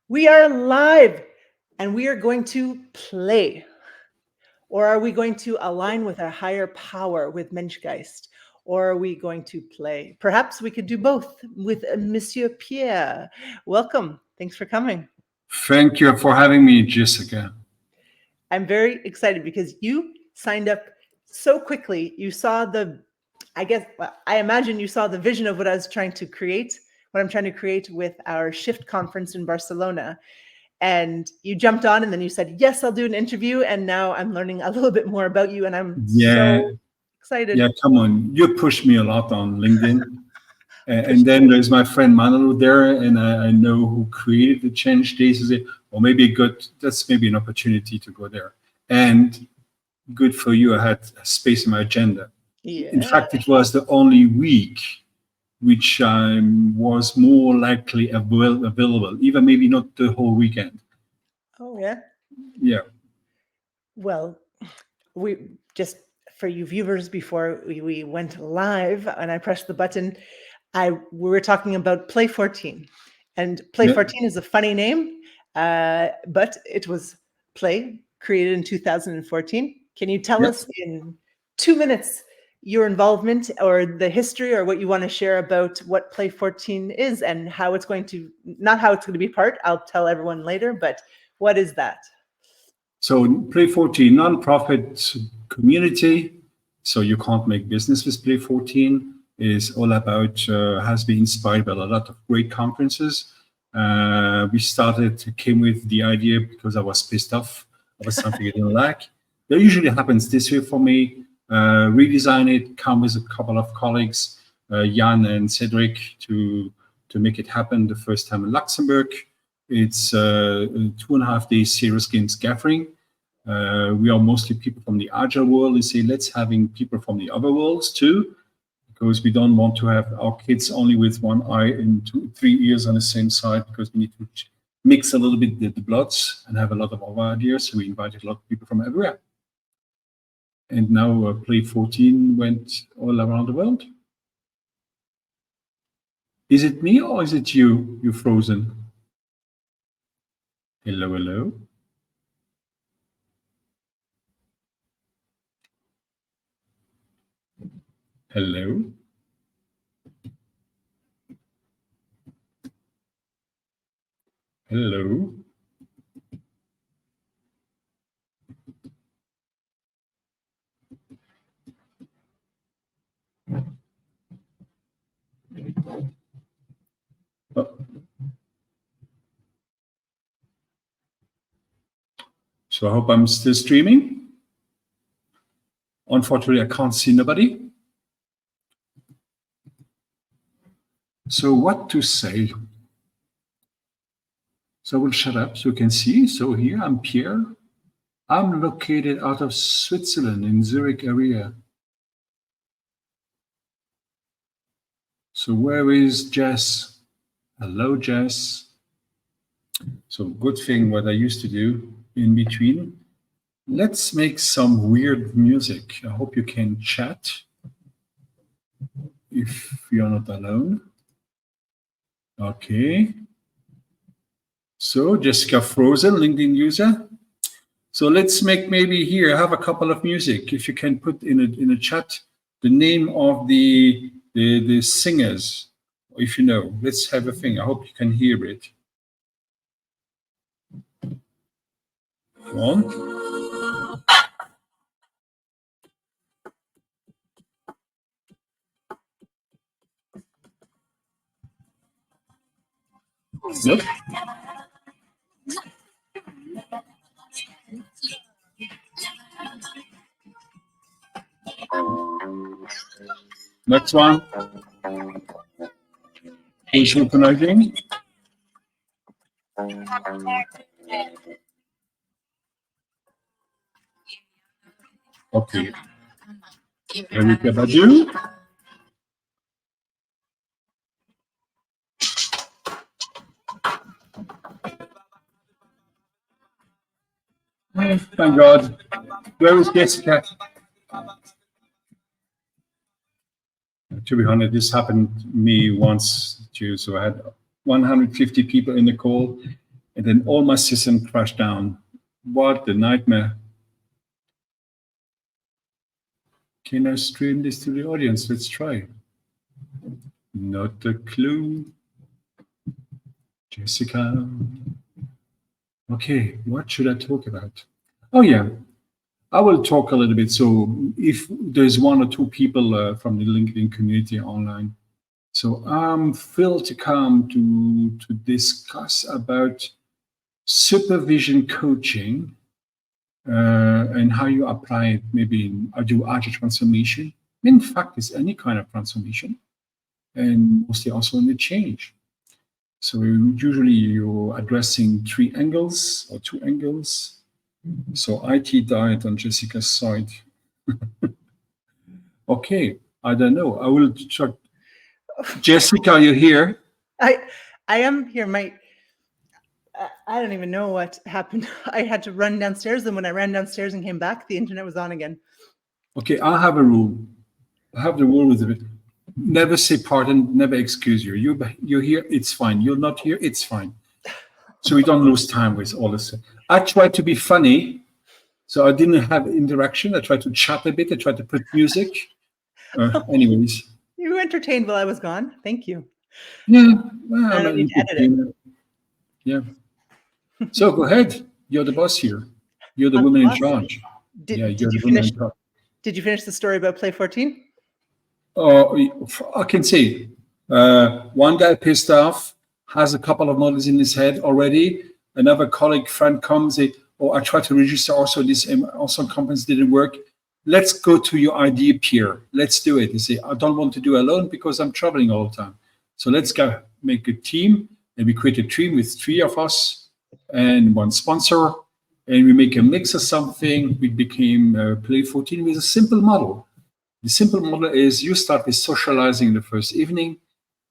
We are live and we are going to play. Or are we going to align with our higher power with Menschgeist? Or are we going to play? Perhaps we could do both with Monsieur Pierre. Welcome. Thanks for coming. Thank you for having me, Jessica. I'm very excited because you signed up so quickly. You saw I imagine you saw the vision of what I was trying to create, what I'm trying to create with our Shift conference in Barcelona. And you jumped on and then you said, yes, I'll do an interview. And now I'm learning a little bit more about you and I'm so excited. Yeah, come on. You pushed me a lot on LinkedIn. And then there's my friend Manolo there, and I know who created the change days. Or maybe that's maybe an opportunity to go there. And good for you, I had space in my agenda. Yeah. In fact, it was the only week which was more likely available, even maybe not the whole weekend. Oh, yeah? Yeah. Well, we just, for you viewers, before we went live and I pressed the button, we were talking about Play 14. And Play 14 is a funny name, but it was Play, created in 2014. Can you tell us in 2 minutes your involvement or the history or what you want to share about what Play 14 is and how it's going to, not how it's going to be part, I'll tell everyone later, but what is that? So Play 14, non-profit community. So you can't make business with Play 14. Is all about, has been inspired by a lot of great conferences. Came with the idea because I was pissed off. It was something I didn't like. That usually happens this way for me. Redesign it, come with a couple of colleagues, Jan and Cedric, to make it happen the first time in Luxembourg. It's a 2.5 day serious games gathering. We are mostly people from the agile world and say, let's having people from the other worlds too, because we don't want to have our kids only with one eye and 3 ears on the same side, because we need to mix a little bit the bloods and have a lot of other ideas. So we invited a lot of people from everywhere. And now Play 14 went all around the world. Is it me or is it you? You're frozen. Hello, hello. Hello. Hello. Oh. So I hope I'm still streaming. Unfortunately, I can't see nobody. So what to say? So I will shut up so you can see. So here I'm Pierre. I'm located out of Switzerland in Zurich area. So where is Jess? Hello, Jess. So good thing what I used to do in between. Let's make some weird music. I hope you can chat if you're not alone. Okay. So Jessica Frozen, LinkedIn user. So let's make maybe here, have a couple of music. If you can put in a chat the name of the singers, if you know. Let's have a thing. I hope you can hear it. Come on. Yep. Next one. Facial connecting. Okay. Erika Badu. Oh, thank God. Where is Jessica? To be honest, this happened to me once too. So I had 150 people in the call, and then all my system crashed down. What a nightmare. Can I stream this to the audience? Let's try. Not a clue. Jessica. Okay, what should I talk about? Oh, yeah. I will talk a little bit. So if there's one or two people from the LinkedIn community online, so I'm thrilled to come to discuss about supervision coaching and how you apply it maybe in agile transformation. In fact, it's any kind of transformation, and mostly also in the change. So usually you're addressing 3 angles or 2 angles. So IT died on Jessica's side. Okay, I don't know. I will check. Jessica, are you here? I am here. I don't even know what happened. I had to run downstairs, and when I ran downstairs and came back, the internet was on again. Okay, I have a rule. I have the rule with it. Never say pardon, never excuse you. You're here, it's fine. You're not here, it's fine. So we don't lose time with all this. I tried to be funny, so I didn't have interaction. I tried to chat a bit. I tried to put music. Anyways. You were entertained while I was gone. Thank you. Yeah. Well, I don't need to edit it. Yeah. So go ahead. You're the boss here. You're the woman in charge. Did you finish the story about Play 14? I can say one guy pissed off, has a couple of models in his head already. Another colleague friend comes, I tried to register also this, also companies didn't work. Let's go to your idea, Pierre. Let's do it. They say, I don't want to do alone because I'm traveling all the time. So let's go make a team. And we create a team with 3 of us and 1 sponsor. And we make a mix of something. We became Play 14 with a simple model. The simple model is you start with socializing the first evening.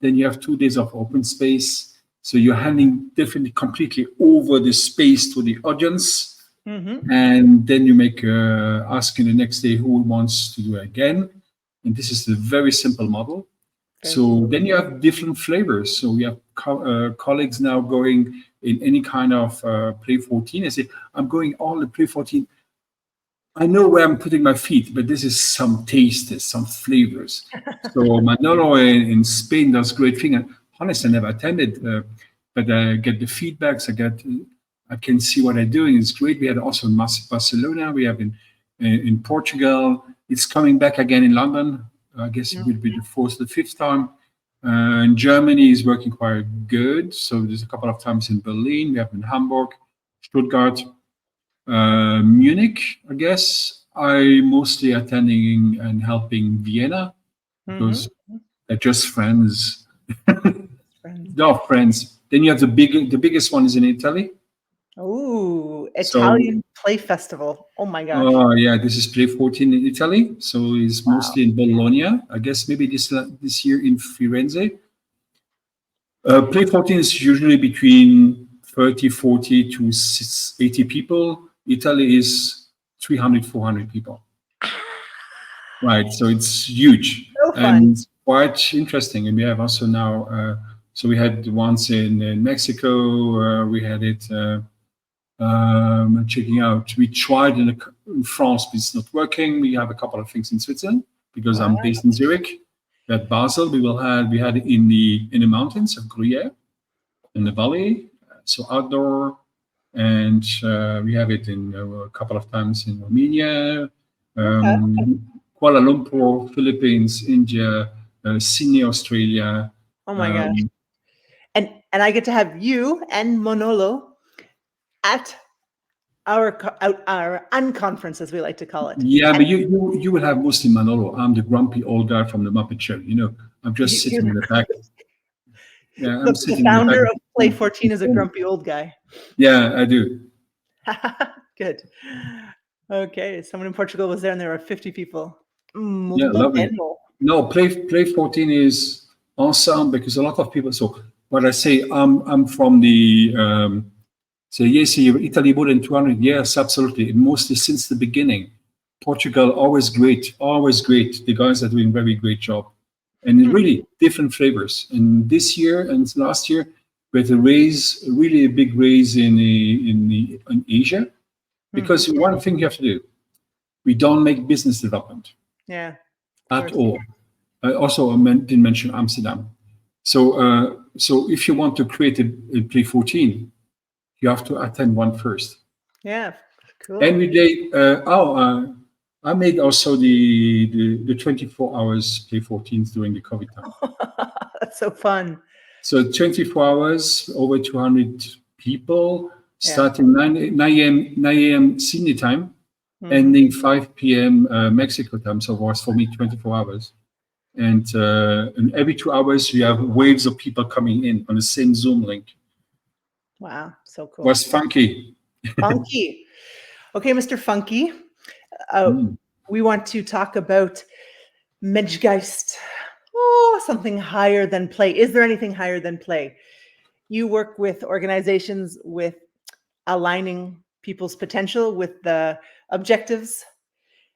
Then you have 2 days of open space. So you're handing definitely completely over the space to the audience. Mm-hmm. And then you make asking the next day who wants to do it again. And this is a very simple model. Okay. So then you have different flavors. So we have colleagues now going in any kind of Play 14. I say, I'm going all the Play 14. I know where I'm putting my feet, but this is some tastes, some flavors. So Manolo in Spain does great thing. And honestly, I never attended, but I get the feedbacks. I can see what they're doing. It's great. We had also in Barcelona. We have in Portugal. It's coming back again in London. I guess it will be the 4th, the 5th time. And Germany is working quite good. So there's a couple of times in Berlin. We have in Hamburg, Stuttgart, Munich, I guess. I mostly attending and helping Vienna because they're just friends. They're friends. Then you have the biggest one is in Italy. Oh, Italian Play Festival. Oh my gosh. Oh yeah, this is Play 14 in Italy. So it's mostly in Bologna. I guess maybe this year in Firenze. Play 14 is usually between 30, 40 to 80 people. Italy is 300, 400 people. Right, so it's huge. So fun. And quite interesting. And we have also now, so we had once in Mexico, we had it checking out. We tried in France, but it's not working. We have a couple of things in Switzerland because I'm based in Zurich. At Basel, we had it in the mountains of Gruyere, in the valley, so outdoor, and we have it in a couple of times in Romania, Kuala Lumpur, Philippines, India, Sydney, Australia. Oh my gosh! And I get to have you and Manolo at our unconference, as we like to call it. Yeah, but you will have mostly Manolo. I'm the grumpy old guy from the Muppet Show. You know, I'm just sitting in the back. Yeah, I'm sitting. The founder of Play 14 is a grumpy old guy. Yeah, I do. Good. Okay, someone in Portugal was there, and there were 50 people. Yeah, lovely. No, Play 14 is awesome because a lot of people. So what I say, I'm from the. So yes, Italy more than 200 years, absolutely. Mostly since the beginning. Portugal, always great, always great. The guys are doing very great job. And really different flavors. And this year and last year, but really a big raise in Asia, because one thing you have to do, we don't make business development Yeah. at all. Also, I didn't mention Amsterdam. So if you want to create a Play 14, you have to attend one first. Yeah. Cool. Every day. I made also the 24 hours Play 14s during the COVID time. That's so fun. So 24 hours, over 200 people, Yeah. starting 9 a.m. Sydney time, ending 5 p.m. Mexico time. So it was for me 24 hours. And every 2 hours, we have waves of people coming in on the same Zoom link. Wow. So cool. It was funky. Funky. Okay, Mr. Funky. We want to talk about Menschgeist. Oh, something higher than play. Is there anything higher than play? You work with organizations with aligning people's potential with the objectives.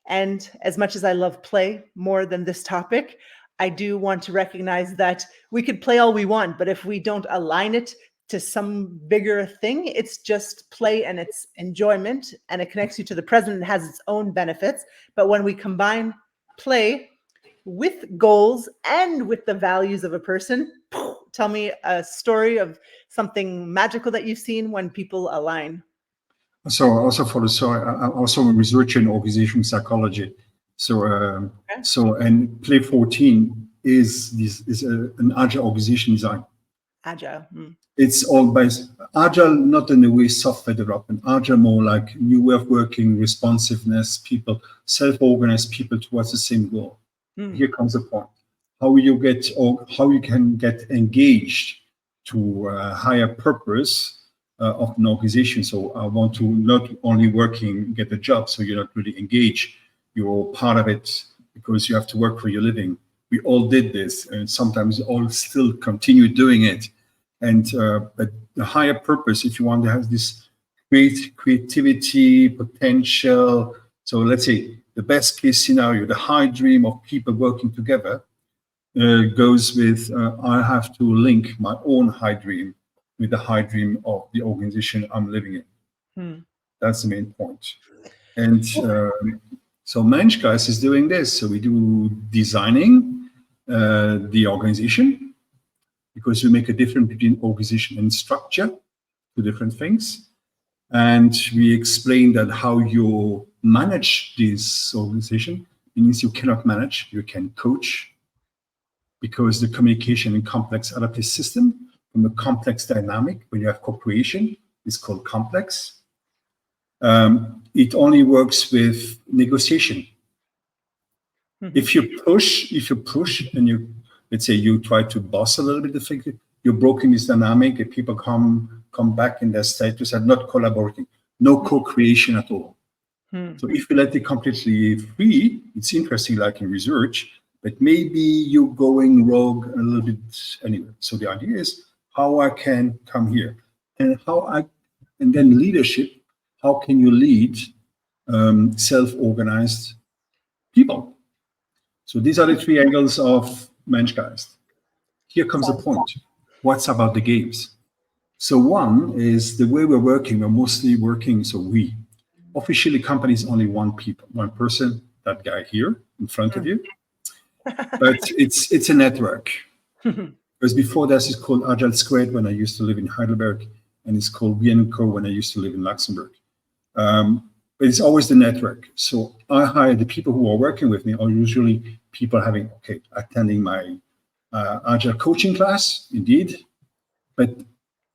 And as much as I love play more than this topic, I do want to recognize that we could play all we want, but if we don't align it to some bigger thing, it's just play and it's enjoyment, and it connects you to the present and has its own benefits. But when we combine play with goals and with the values of a person, tell me a story of something magical that you've seen when people align. So also I'm also a researcher in organization psychology. And Play 14 is an agile organization design. Agile. It's all based agile, not in the way software development. Agile more like new way of working, responsiveness, people self-organized people towards the same goal. Here comes the point: how you can get engaged to a higher purpose of an organization. So I want to not only working, get a job, so you're not really engaged. You're part of it because you have to work for your living. We all did this, and sometimes all still continue doing it. And but the higher purpose, if you want to have this great creativity, potential. So let's say the best case scenario, the high dream of people working together goes with I have to link my own high dream with the high dream of the organization I'm living in. That's the main point. And so Menschgeist is doing this. So we do designing the organization, because we make a difference between organization and structure, two different things. And we explain that how you manage this organization. It means you cannot manage, you can coach, because the communication in complex adaptive system from a complex dynamic, when you have co-creation, is called complex. It only works with negotiation. If you push, and let's say you try to boss a little bit the thing, you're broken this dynamic, and people come back in their status and not collaborating, no co-creation at all. So if you let it completely free, it's interesting, like in research, but maybe you're going rogue a little bit anyway. So the idea is how I can come here, and then leadership. How can you lead self-organized people? So these are the three angles of Menschgeist. Here comes the point. What's about the games? So one is the way we're working. We're mostly working. So we officially company is only one person. That guy here in front of you. But it's a network. Because before this is called Agile Squared when I used to live in Heidelberg, and it's called VN&Co when I used to live in Luxembourg. But it's always the network. So I hire the people who are working with me are usually people attending my Agile coaching class, indeed. But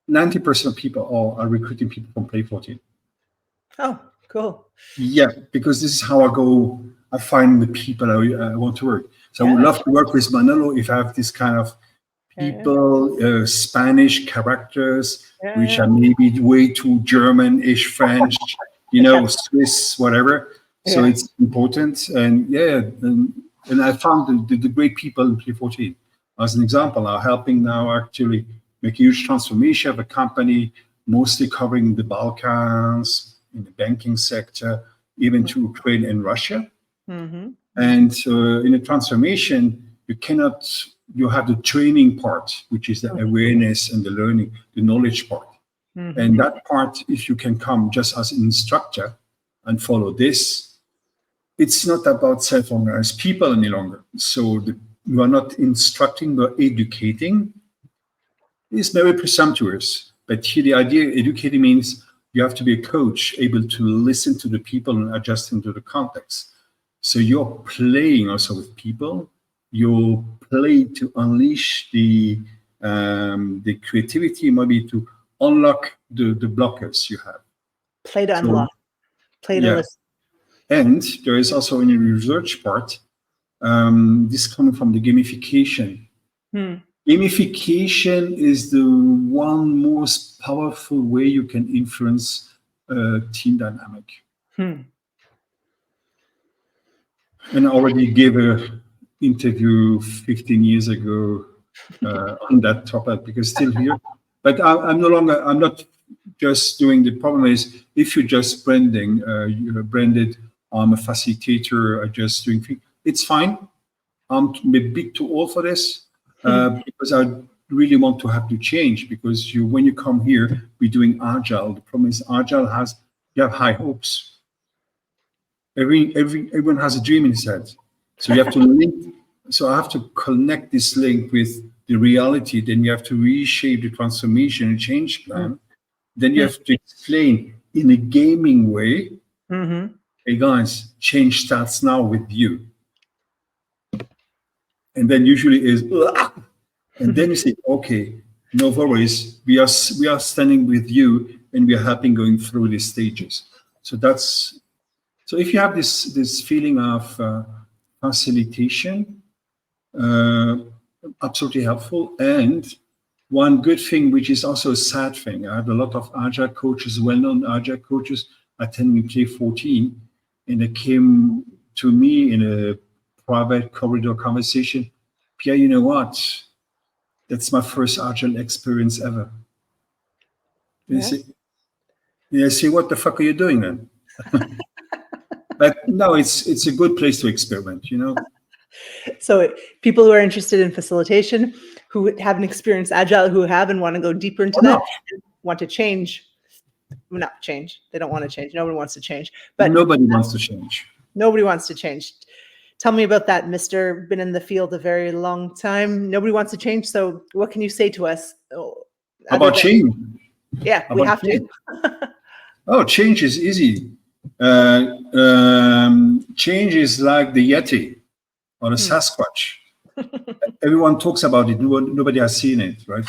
90% of people are recruiting people from Play 14. Oh, cool. Yeah, because this is how I find the people I want to work. So I would love to work with Manolo if I have this kind of people, Spanish characters, which are maybe way too German-ish, French, Swiss, whatever. So it's important. And and I found the great people in Play 14. As an example, I'm helping now actually make a huge transformation of a company, mostly covering the Balkans, in the banking sector, even to Ukraine and Russia. And in a transformation, you cannot you have the training part, which is the awareness and the learning, the knowledge part. And that part, if you can come just as an instructor and follow this, it's not about self-organized people any longer. So you are not instructing, but educating. It's very presumptuous. But here the idea educating means you have to be a coach, able to listen to the people and adjust into the context. So you're playing also with people. You play to unleash the creativity, maybe to unlock the blockers you have. Play to unlock. Play to listen. And there is also in the research part, this coming from the gamification. Gamification is the one most powerful way you can influence team dynamic. And I already gave an interview 15 years ago on that topic because still here. But I'm not just doing, the problem is if you're just branding, you're branded, I'm a facilitator, I just doing things, it's fine. I'm a bit too old for this because I really want to have to change because when you come here, we're doing agile. The problem is agile you have high hopes. Everyone has a dream in his head. So you have to link. So I have to connect this link with the reality. Then you have to reshape the transformation and change plan. Then you have to explain in a gaming way, hey guys, change starts now with you. And then usually is, and then you say, okay, no worries, we are standing with you and we are helping going through these stages. So if you have this feeling of facilitation, absolutely helpful. And one good thing, which is also a sad thing, I have a lot of agile coaches, well-known agile coaches attending K14, and they came to me in a private corridor conversation. Pierre, you know what? That's my first agile experience ever. And I say, what the fuck are you doing then? But no, it's a good place to experiment, you know. So people who are interested in facilitation, who haven't experienced agile, who have and want to go deeper into that, want to change. Not change. They don't want to change. Nobody wants to change. But nobody wants to change. Nobody wants to change. Tell me about that, Mr. Been in the field a very long time. Nobody wants to change. So what can you say to us? About change? Yeah, we have to. Oh, change is easy. Change is like the Yeti or the Sasquatch. Everyone talks about it. Nobody has seen it, right?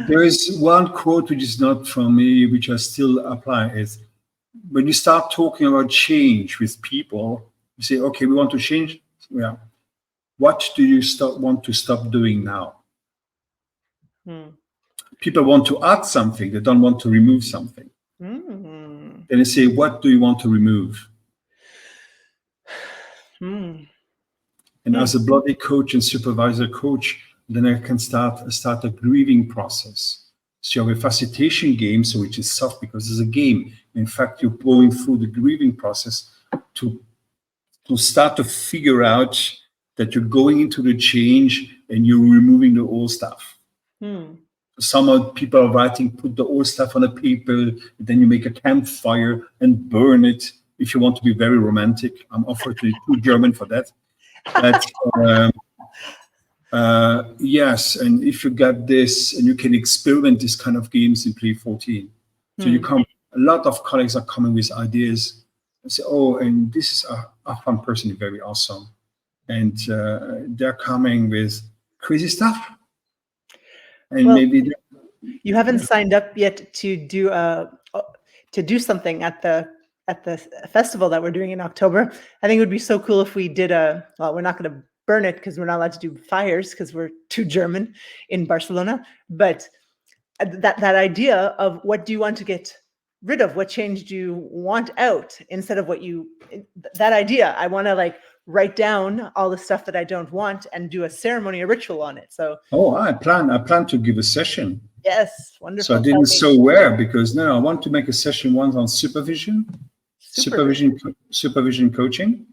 There is one quote which is not from me, which I still apply. Is when you start talking about change with people, you say, okay, we want to change. Yeah. What do you want to stop doing now? People want to add something. They don't want to remove something. Then they say, what do you want to remove? And as a bloody coach and supervisor coach, then I can start a grieving process. So you have a facilitation game, so which is soft because it's a game. In fact, you're going through the grieving process to start to figure out that you're going into the change and you're removing the old stuff. Some people are writing, put the old stuff on a paper, then you make a campfire and burn it. If you want to be very romantic, I'm offered to be too German for that. But yes, and if you get this, and you can experiment this kind of games in Play 14. So a lot of colleagues are coming with ideas and say, oh, and this is a fun person, very awesome. And they're coming with crazy stuff. And maybe you haven't signed up yet to do something at the festival that we're doing in October. I think it would be so cool if we did we're not going to burn it because we're not allowed to do fires because we're too German in Barcelona. But that idea of what do you want to get rid of? What change do you want out instead of that idea? I want to write down all the stuff that I don't want and do a ceremony, a ritual on it. So I plan to give a session. Yes, wonderful. So I didn't so aware because now I want to make a session once on supervision coaching.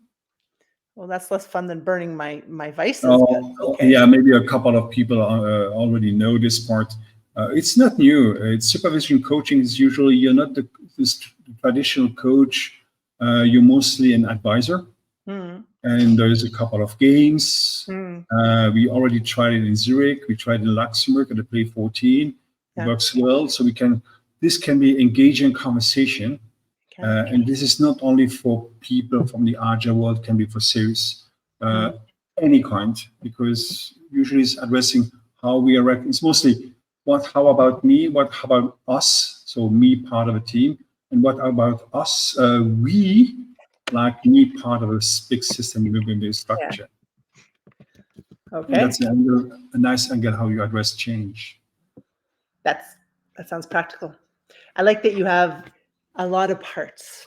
Well, that's less fun than burning my vices, but Oh, okay. yeah, maybe a couple of people already know this part. It's not new. It's supervision coaching is usually you're not this traditional coach. You're mostly an advisor, Mm, and there's a couple of games. mm, We already tried it in Zurich. We tried in Luxembourg at the Play 14. It yeah, works well. So this can be engaging conversation. okay. And this is not only for people from the agile world, can be for sales, uh, Mm, any kind, because usually it's addressing how we are. It's mostly how about me? How about us? So me part of a team, and what about us? We, like me, part of a big system within the yeah. structure. And Okay. that's an angle, a nice angle how you address change. That sounds practical. I like that you have a lot of parts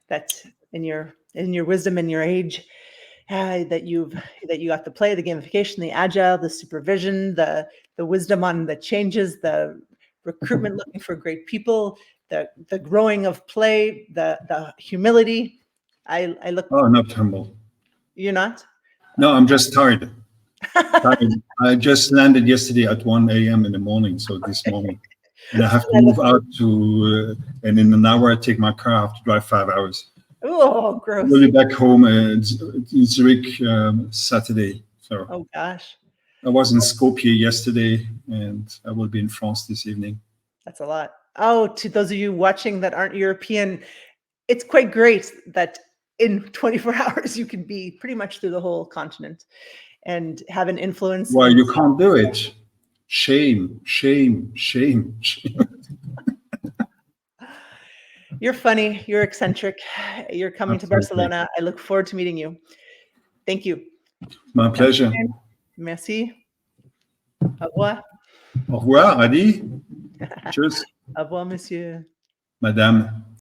that in your wisdom and your age that you got to play the gamification, the agile, the supervision, the wisdom on the changes, the recruitment, looking for great people, the growing of play, the humility. I look. Oh, not humble. You're not. No, I'm just tired. I just landed yesterday at 1 a.m. in the morning, so this morning. And I have to move out and in an hour I take my car, I have to drive 5 hours. Oh, gross. We'll be back home in Zurich Saturday. So Oh gosh, I was in Skopje yesterday and I will be in France this evening. that's a lot. Oh, to those of you watching that aren't European, it's quite great that in 24 hours you can be pretty much through the whole continent and have an influence Well, in. you can't do it. Shame, shame, shame, shame. You're funny. You're eccentric. You're coming to Absolutely. Barcelona. I look forward to meeting you. Thank you. My pleasure. Merci. Au revoir. Au revoir, Adi. Cheers, Au revoir, monsieur. madame.